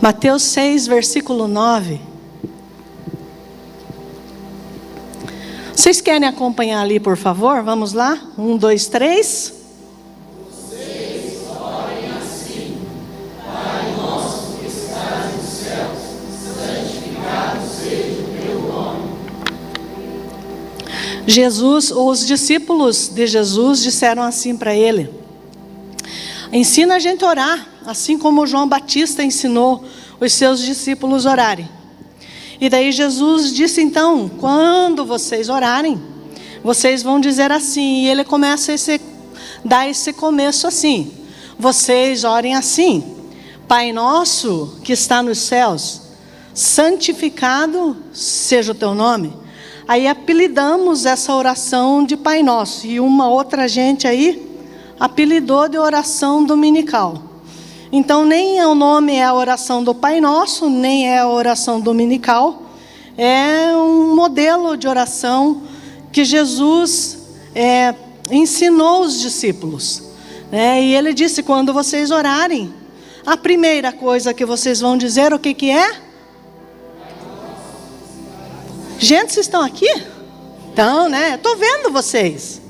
Mateus 6, versículo 9. Vocês querem acompanhar ali, por favor? Vamos lá? 1, 2, 3. Vocês orem assim: Pai nosso que estás nos céus, santificado seja o teu nome. Os discípulos de Jesus disseram assim para ele: ensina a gente a orar, assim como João Batista ensinou os seus discípulos a orarem. E daí Jesus disse então: quando vocês orarem, vocês vão dizer assim. E ele começa a dar esse começo assim: vocês orem assim: Pai nosso que está nos céus, santificado seja o teu nome. Aí apelidamos essa oração de Pai Nosso. E uma outra gente aí apelidou de oração dominical. Então nem o nome é a oração do Pai Nosso, nem é a oração dominical. É um modelo de oração que Jesus ensinou os discípulos. E ele disse: quando vocês orarem, a primeira coisa que vocês vão dizer, o que é? Gente, vocês estão aqui? Então, estou vendo vocês.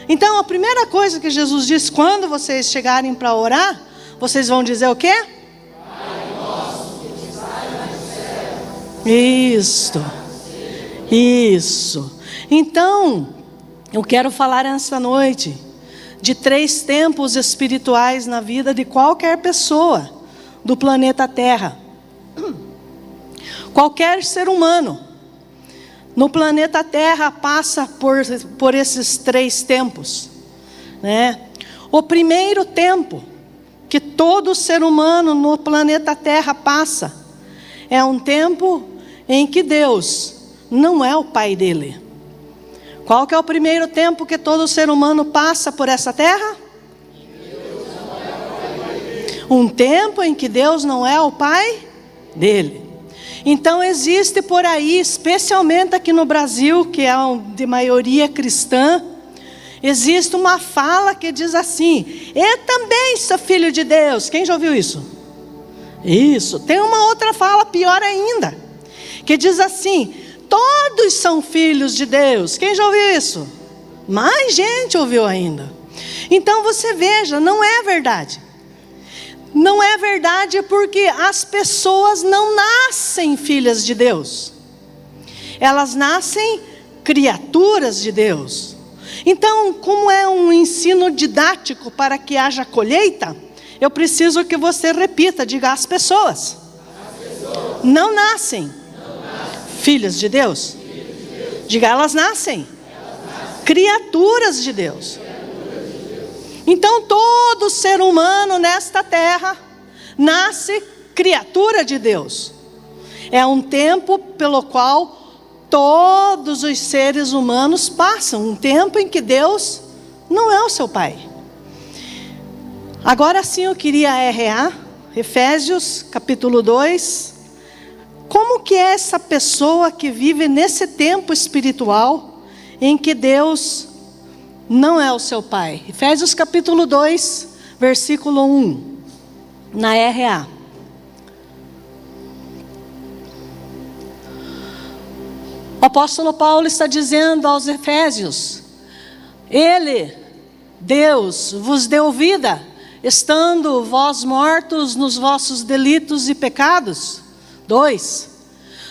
Então, a primeira coisa que Jesus disse, quando vocês chegarem para orar, vocês vão dizer o quê? Pai nosso que estás nos céus. Isso. Então, eu quero falar essa noite de 3 tempos espirituais na vida de qualquer pessoa do planeta Terra. Qualquer ser humano no planeta Terra passa por esses 3 tempos. O primeiro tempo que todo ser humano no planeta Terra passa é um tempo em que Deus não é o pai dele. Qual que é o primeiro tempo que todo ser humano passa por essa terra? Um tempo em que Deus não é o pai dele. Então existe por aí, especialmente aqui no Brasil, que é de maioria cristã, existe uma fala que diz assim: eu também sou filho de Deus. Quem já ouviu isso? Isso. Tem uma outra fala pior ainda, que diz assim: todos são filhos de Deus. Quem já ouviu isso? Mais gente ouviu ainda. Então você veja, não é verdade. Não é verdade porque as pessoas não nascem filhas de Deus. Elas nascem criaturas de Deus. Então, como é um ensino didático para que haja colheita, eu preciso que você repita, diga: as pessoas não nascem filhas de Deus. Diga: elas nascem criaturas de Deus. Então todo ser humano nesta terra nasce criatura de Deus. É um tempo pelo qual todos os seres humanos passam, um tempo em que Deus não é o seu pai. Agora sim eu queria Efésios capítulo 2. Como que é essa pessoa que vive nesse tempo espiritual em que Deus não é o seu pai? Efésios capítulo 2, versículo 1, na RA. O apóstolo Paulo está dizendo aos Efésios: Ele, Deus, vos deu vida, estando vós mortos nos vossos delitos e pecados. 2,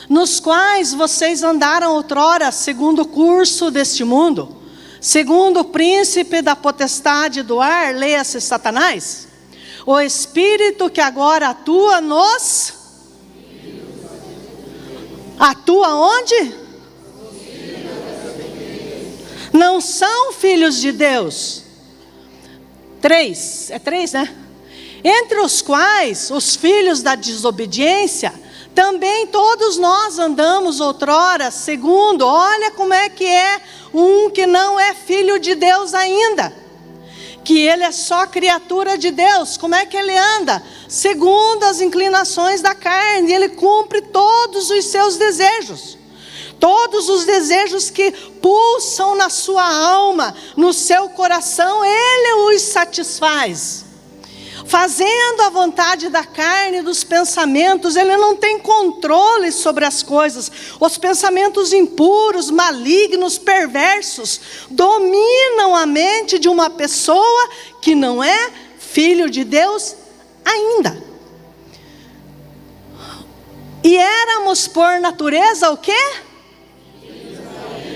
nos quais vocês andaram outrora segundo o curso deste mundo, segundo o príncipe da potestade do ar, leia-se Satanás, o espírito que agora atua nos... Atua onde? Não são filhos de Deus. 3, é 3, né? Entre os quais os filhos da desobediência, também todos nós andamos outrora, segundo, olha como é que é um que não é filho de Deus ainda, que ele é só criatura de Deus. Como é que ele anda? Segundo as inclinações da carne, ele cumpre todos os seus desejos. Todos os desejos que pulsam na sua alma, no seu coração, ele os satisfaz. fazendo a vontade da carne e dos pensamentos. Ele não tem controle sobre as coisas. Os pensamentos impuros, malignos, perversos, dominam a mente de uma pessoa que não é filho de Deus ainda. E éramos por natureza o quê?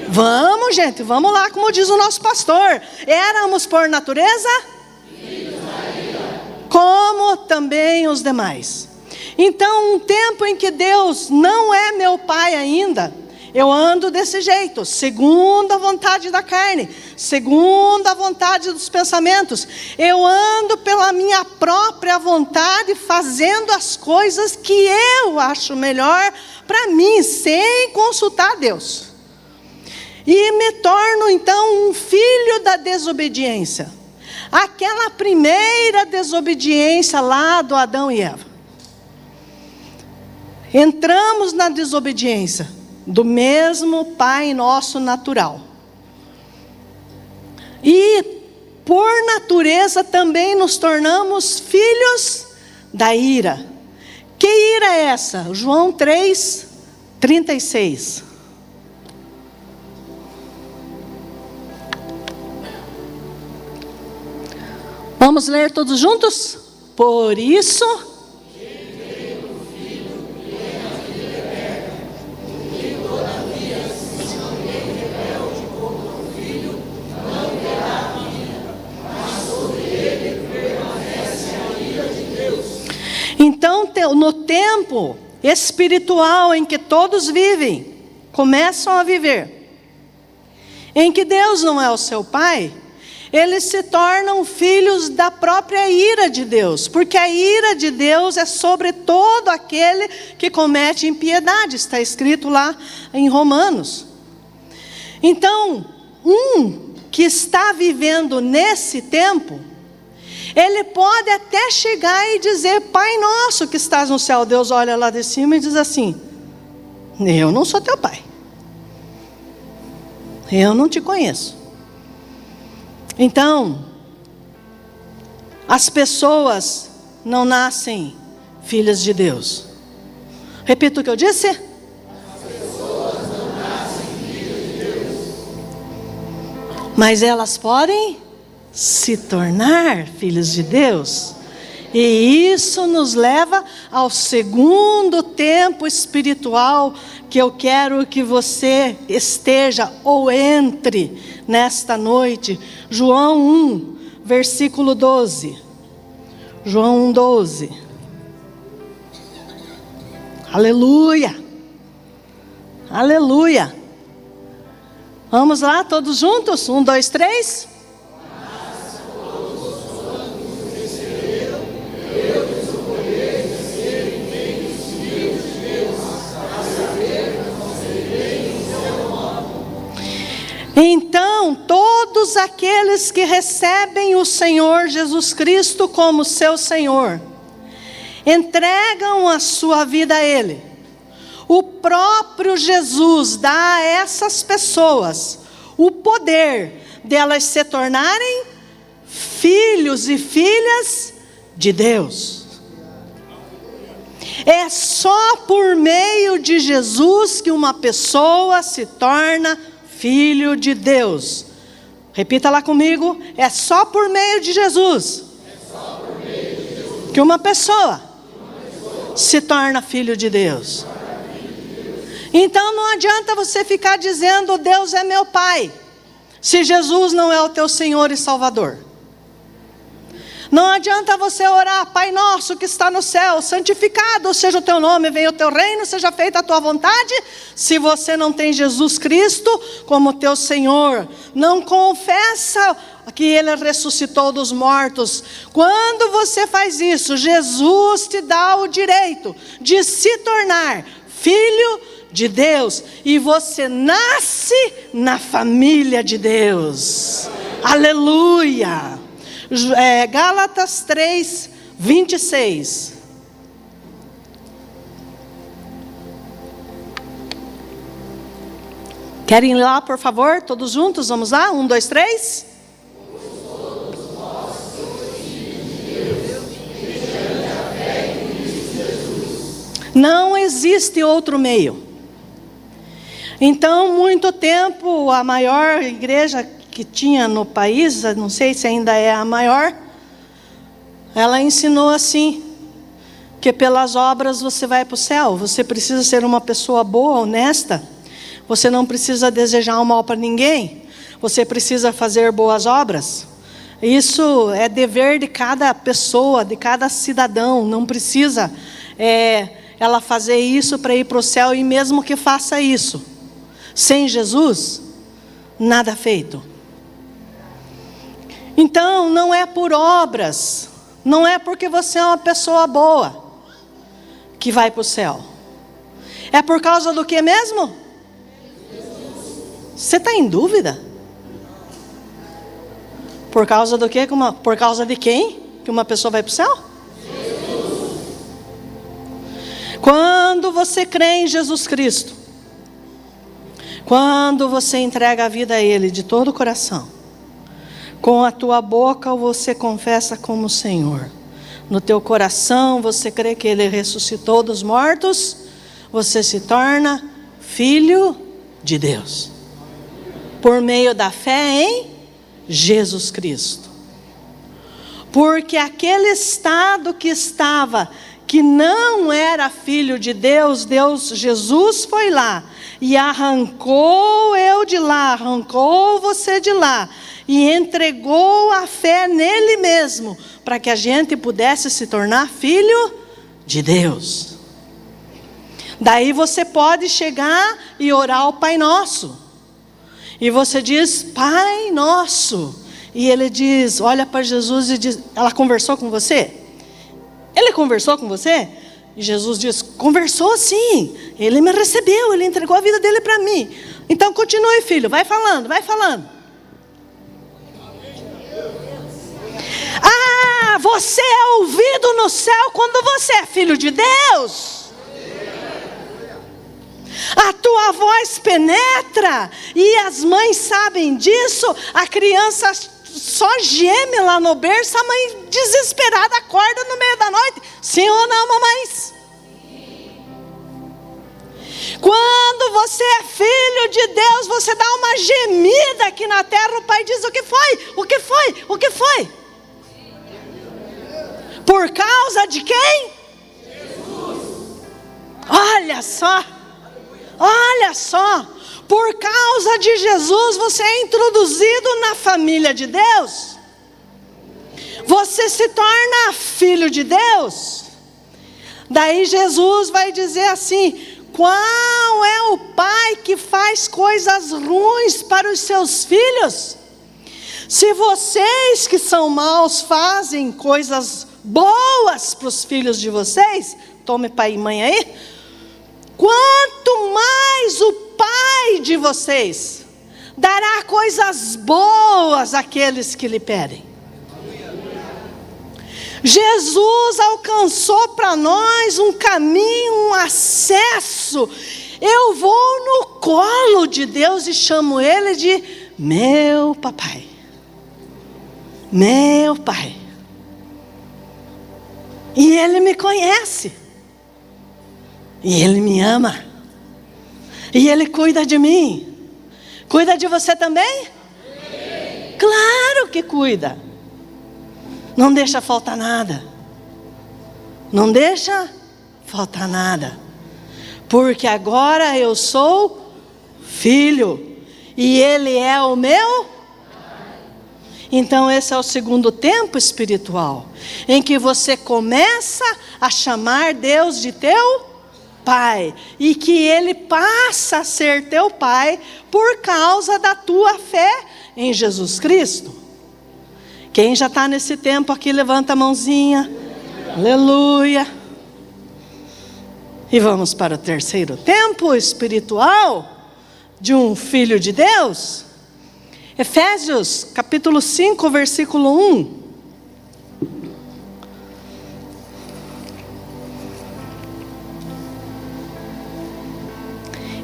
Vamos, gente, vamos lá, como diz o nosso pastor. Éramos por natureza? Como também os demais. Então, um tempo em que Deus não é meu pai ainda, eu ando desse jeito, segundo a vontade da carne, segundo a vontade dos pensamentos. Eu ando pela minha própria vontade, fazendo as coisas que eu acho melhor para mim, sem consultar Deus. E me torno então um filho da desobediência. Aquela primeira desobediência lá do Adão e Eva. Entramos na desobediência do mesmo Pai nosso natural. E por natureza também nos tornamos filhos da ira. Que ira é essa? João 3:36. Vamos ler todos juntos? Por isso, então, no tempo espiritual em que todos vivem, começam a viver, em que Deus não é o seu Pai, eles se tornam filhos da própria ira de Deus, porque a ira de Deus é sobre todo aquele que comete impiedade, está escrito lá em Romanos. Então, que está vivendo nesse tempo, ele pode até chegar e dizer: Pai nosso que estás no céu. Deus olha lá de cima e diz assim: eu não sou teu pai, eu não te conheço. Então, as pessoas não nascem filhas de Deus. Repito o que eu disse? As pessoas não nascem filhas de Deus. Mas elas podem se tornar filhos de Deus. E isso nos leva ao segundo tempo espiritual que eu quero que você esteja ou entre nesta noite. João 1, versículo 12. João 1:12. Aleluia. Aleluia. Vamos lá, todos juntos? 1, 2, 3. Então, todos aqueles que recebem o Senhor Jesus Cristo como seu Senhor, entregam a sua vida a Ele. O próprio Jesus dá a essas pessoas o poder delas se tornarem filhos e filhas de Deus. É só por meio de Jesus que uma pessoa se torna filho de Deus. Repita lá comigo: é só por meio de Jesus que uma pessoa se torna filho de Deus. Então não adianta você ficar dizendo: Deus é meu Pai, se Jesus não é o teu Senhor e Salvador. Não adianta você orar: Pai nosso que está no céu, santificado seja o teu nome, venha o teu reino, seja feita a tua vontade, se você não tem Jesus Cristo como teu Senhor, não confessa que Ele ressuscitou dos mortos. Quando você faz isso, Jesus te dá o direito de se tornar filho de Deus, e você nasce na família de Deus. Aleluia. Gálatas 3:26. Querem ir lá, por favor? Todos juntos, vamos lá? 1, 2, 3. Não existe outro meio. Então, muito tempo, a maior igreja que tinha no país, não sei se ainda é a maior, ela ensinou assim, que pelas obras você vai para o céu. Você precisa ser uma pessoa boa, honesta. Você não precisa desejar o mal para ninguém. Você precisa fazer boas obras. Isso é dever de cada pessoa, de cada cidadão. Não precisa ela fazer isso para ir para o céu. E mesmo que faça isso, sem Jesus, nada feito. Então, não é por obras, não é porque você é uma pessoa boa que vai para o céu. É por causa do que mesmo? Você está em dúvida? Por causa do que? Por causa de quem que uma pessoa vai para o céu? Jesus. Quando você crê em Jesus Cristo, quando você entrega a vida a Ele de todo o coração, com a tua boca você confessa como Senhor, no teu coração você crê que Ele ressuscitou dos mortos, você se torna filho de Deus, por meio da fé em Jesus Cristo. Porque aquele estado que estava, que não era filho de Deus, Jesus foi lá e arrancou eu de lá, arrancou você de lá e entregou a fé nele mesmo, para que a gente pudesse se tornar filho de Deus. Daí você pode chegar e orar o Pai Nosso. E você diz, Pai Nosso. E ele diz, olha para Jesus e diz, ela conversou com você? Ele conversou com você? E Jesus diz, conversou sim. Ele me recebeu, ele entregou a vida dele para mim. Então continue, filho, vai falando, vai falando. Ah, você é ouvido no céu quando você é filho de Deus. A tua voz penetra, e as mães sabem disso. A criança só geme lá no berço, a mãe desesperada acorda no meio da noite. Sim ou não, mamães? Quando você é filho de Deus, você dá uma gemida aqui na terra. O pai diz, o que foi? O que foi? O que foi? Por causa de quem? Jesus. Olha só. Olha só, por causa de Jesus você é introduzido na família de Deus. Você se torna filho de Deus. Daí Jesus vai dizer assim, qual é o pai que faz coisas ruins para os seus filhos? Se vocês que são maus fazem coisas boas para os filhos de vocês, tome pai e mãe aí, quanto mais o Pai de vocês dará coisas boas àqueles que lhe pedem. Jesus alcançou para nós um caminho, um acesso. Eu vou no colo de Deus e chamo Ele de meu papai. Meu pai. E Ele me conhece. E Ele me ama. E Ele cuida de mim. Cuida de você também? Sim. Claro que cuida. Não deixa faltar nada. Não deixa faltar nada. Porque agora eu sou filho. E Ele é o meu. Então esse é o segundo tempo espiritual. Em que você começa a chamar Deus de teu Pai, e que Ele passa a ser teu Pai por causa da tua fé em Jesus Cristo. Quem já está nesse tempo aqui, levanta a mãozinha. Aleluia. E vamos para o terceiro tempo espiritual de um filho de Deus. Efésios capítulo 5, versículo 1.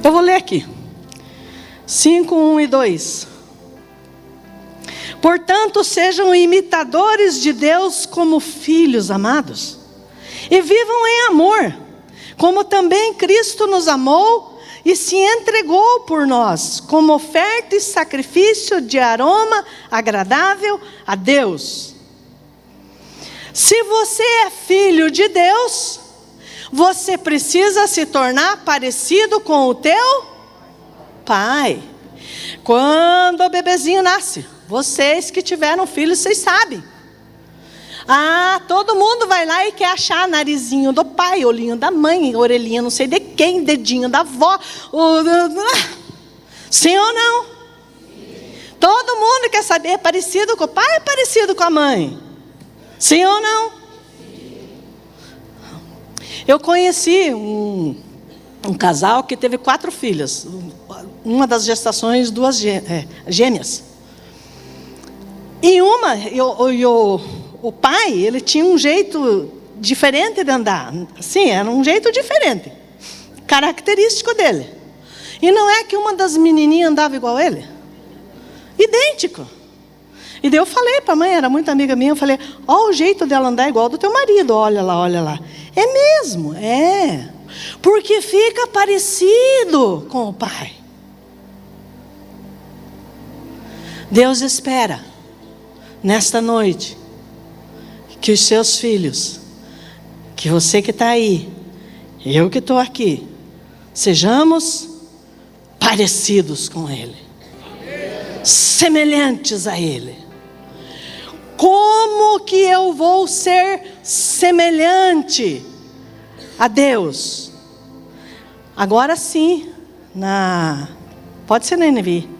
Eu vou ler aqui, 5, 1 e 2. Portanto, sejam imitadores de Deus como filhos amados, e vivam em amor, como também Cristo nos amou e se entregou por nós, como oferta e sacrifício de aroma agradável a Deus. Se você é filho de Deus, você precisa se tornar parecido com o teu pai. Quando o bebezinho nasce, vocês que tiveram filhos, vocês sabem. Todo mundo vai lá e quer achar narizinho do pai, olhinho da mãe, orelhinha não sei de quem, dedinho da avó. Sim ou não? Todo mundo quer saber, parecido com o pai ou parecido com a mãe? Sim ou não? Eu conheci um casal que teve 4 filhas. Uma das gestações, 2 gêmeas. E o pai, ele tinha um jeito diferente de andar. Sim, era um jeito diferente. Característico dele. E não é que uma das menininhas andava igual a ele? Idêntico. E daí eu falei para a mãe, era muito amiga minha, eu falei, ó o jeito dela andar igual do teu marido, olha lá, olha lá. É mesmo, é. Porque fica parecido com o pai. Deus espera, nesta noite, que os seus filhos, que você que está aí, eu que estou aqui, sejamos parecidos com Ele. Semelhantes a Ele. Como que eu vou ser semelhante a Deus? Agora sim, pode ser na NVI,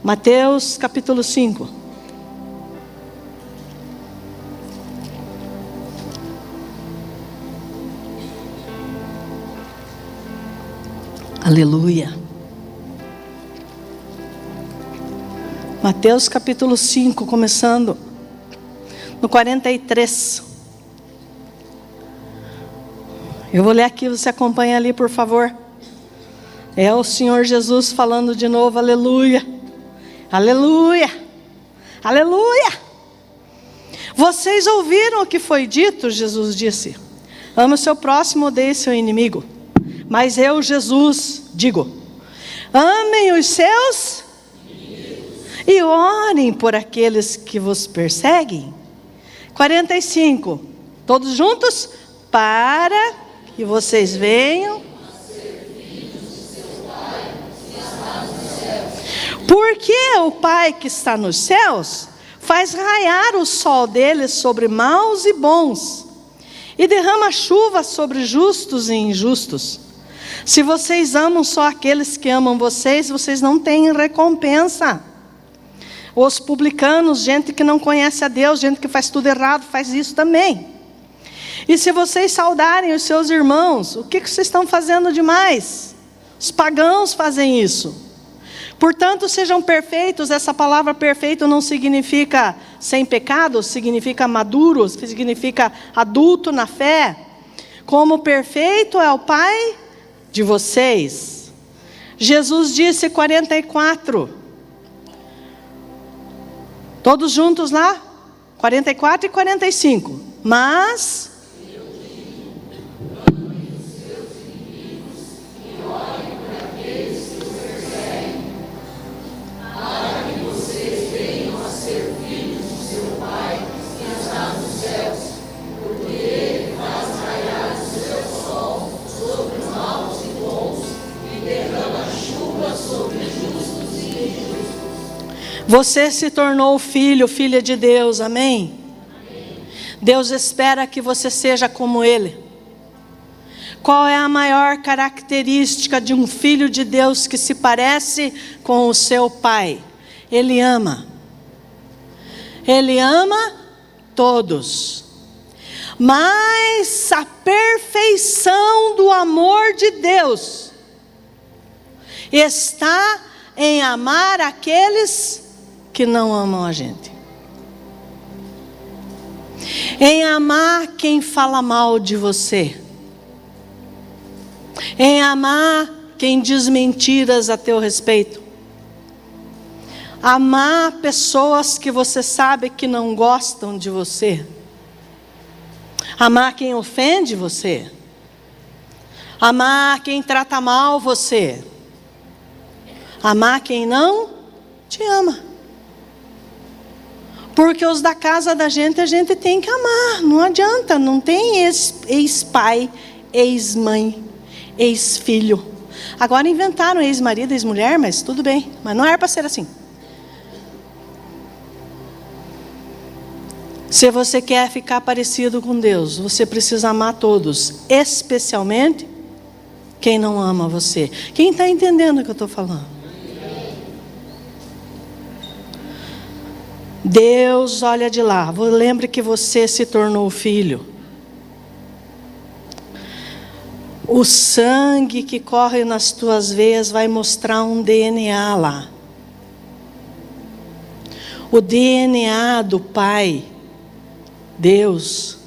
Mateus capítulo 5. Aleluia. Mateus capítulo 5, começando no 43. Eu vou ler aqui, você acompanha ali, por favor. É o Senhor Jesus falando de novo, aleluia. Aleluia. Aleluia. Vocês ouviram o que foi dito? Jesus disse: ama o seu próximo, odeie seu inimigo. Mas eu, Jesus, digo: amem os seus e orem por aqueles que vos perseguem. 45. Todos juntos? Para que vocês venham. Porque o Pai que está nos céus faz raiar o sol dele sobre maus e bons, e derrama chuva sobre justos e injustos. Se vocês amam só aqueles que amam vocês, vocês não têm recompensa. Os publicanos, gente que não conhece a Deus, gente que faz tudo errado, faz isso também. E se vocês saudarem os seus irmãos, o que vocês estão fazendo demais? Os pagãos fazem isso. Portanto, sejam perfeitos. Essa palavra perfeito não significa sem pecado, significa maduro, significa adulto na fé. Como perfeito é o Pai de vocês. Jesus disse 44. Todos juntos lá? 44 e 45. Mas você se tornou filho, filha de Deus, amém? Amém? Deus espera que você seja como Ele. Qual é a maior característica de um filho de Deus que se parece com o seu pai? Ele ama. Ele ama todos. Mas a perfeição do amor de Deus está em amar aqueles que não amam a gente. Em amar quem fala mal de você. Em amar quem diz mentiras a teu respeito. Amar pessoas que você sabe que não gostam de você. Amar quem ofende você. Amar quem trata mal você. Amar quem não te ama. Porque os da casa da gente a gente tem que amar. Não adianta, não tem ex-pai, ex-mãe, ex-filho. Agora inventaram ex-marido, ex-mulher, mas tudo bem. Mas não era para ser assim. Se você quer ficar parecido com Deus, você precisa amar todos, especialmente quem não ama você. Quem está entendendo o que eu estou falando? Deus olha de lá. Lembre que você se tornou filho. O sangue que corre nas tuas veias vai mostrar um DNA lá. O DNA do Pai, Deus,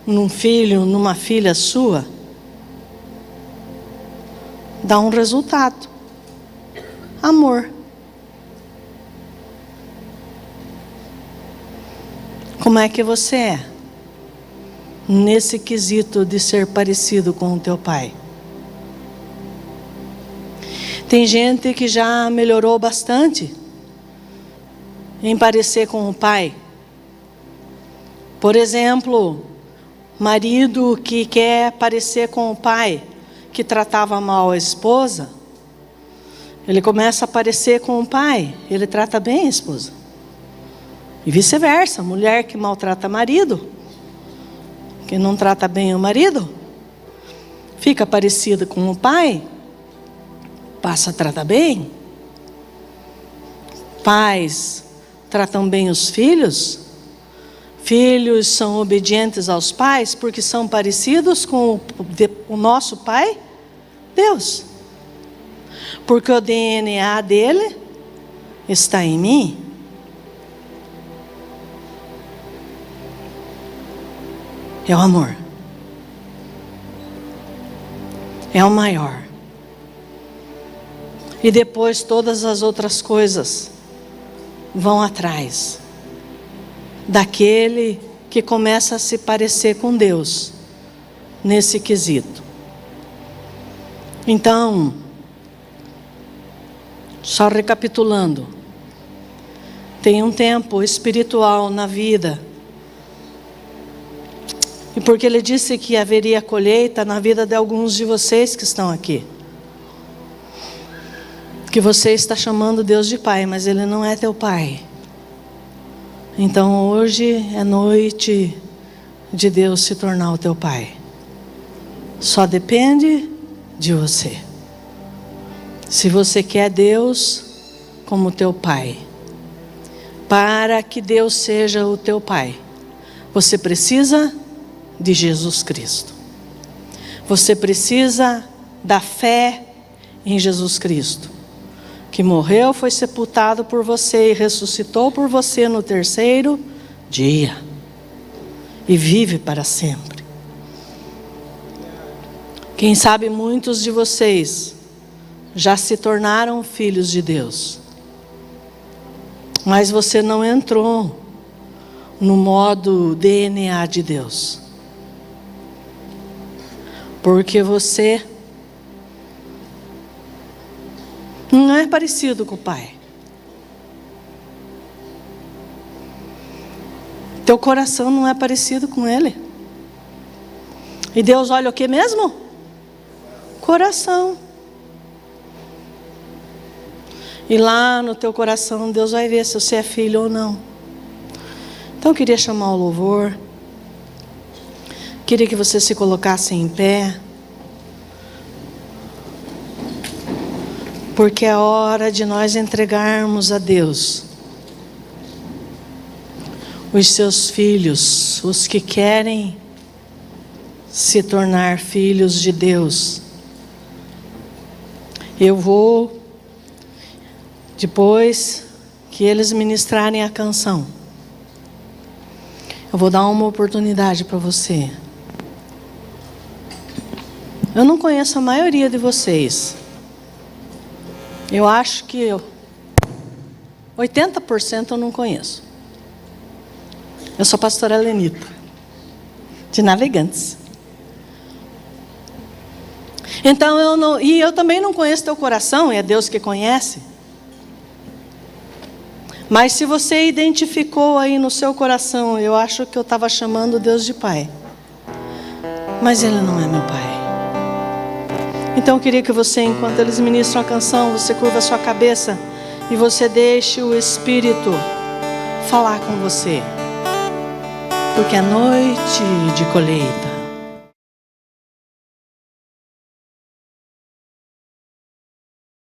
num filho, numa filha sua, dá um resultado: amor. Como é que você é nesse quesito de ser parecido com o teu pai? Tem gente que já melhorou bastante em parecer com o pai. Por exemplo, marido que quer parecer com o pai, que tratava mal a esposa, ele começa a parecer com o pai, ele trata bem a esposa. E vice-versa, mulher que maltrata marido, que não trata bem o marido, fica parecida com o pai, passa a tratar bem. Pais tratam bem os filhos. Filhos são obedientes aos pais porque são parecidos com o nosso Pai, Deus. Porque o DNA dele está em mim. É o amor. É o maior. E depois todas as outras coisas vão atrás daquele que começa a se parecer com Deus nesse quesito. Então, só recapitulando, tem um tempo espiritual na vida. E porque ele disse que haveria colheita na vida de alguns de vocês que estão aqui. Que você está chamando Deus de Pai, mas Ele não é teu Pai. Então hoje é noite de Deus se tornar o teu Pai. Só depende de você. Se você quer Deus como teu Pai, para que Deus seja o teu Pai, você precisa de Jesus Cristo. Você precisa da fé em Jesus Cristo, que morreu, foi sepultado por você e ressuscitou por você no terceiro dia e vive para sempre. Quem sabe muitos de vocês já se tornaram filhos de Deus, mas você não entrou no modo DNA de Deus, porque você não é parecido com o Pai. Teu coração não é parecido com Ele. E Deus olha o que mesmo? Coração. E lá no teu coração Deus vai ver se você é filho ou não. Então eu queria chamar o louvor. Queria que você se colocasse em pé. Porque é hora de nós entregarmos a Deus os seus filhos, os que querem se tornar filhos de Deus. Eu vou, depois que eles ministrarem a canção, eu vou dar uma oportunidade para você. Eu não conheço a maioria de vocês. Eu acho que 80% eu não conheço. Eu sou pastora Lenita, de Navegantes. Então eu também não conheço teu coração, é Deus que conhece. Mas se você identificou aí no seu coração, eu acho que eu estava chamando Deus de Pai, mas Ele não é meu Pai. Então eu queria que você, enquanto eles ministram a canção, você curva a sua cabeça e você deixe o Espírito falar com você. Porque é noite de colheita.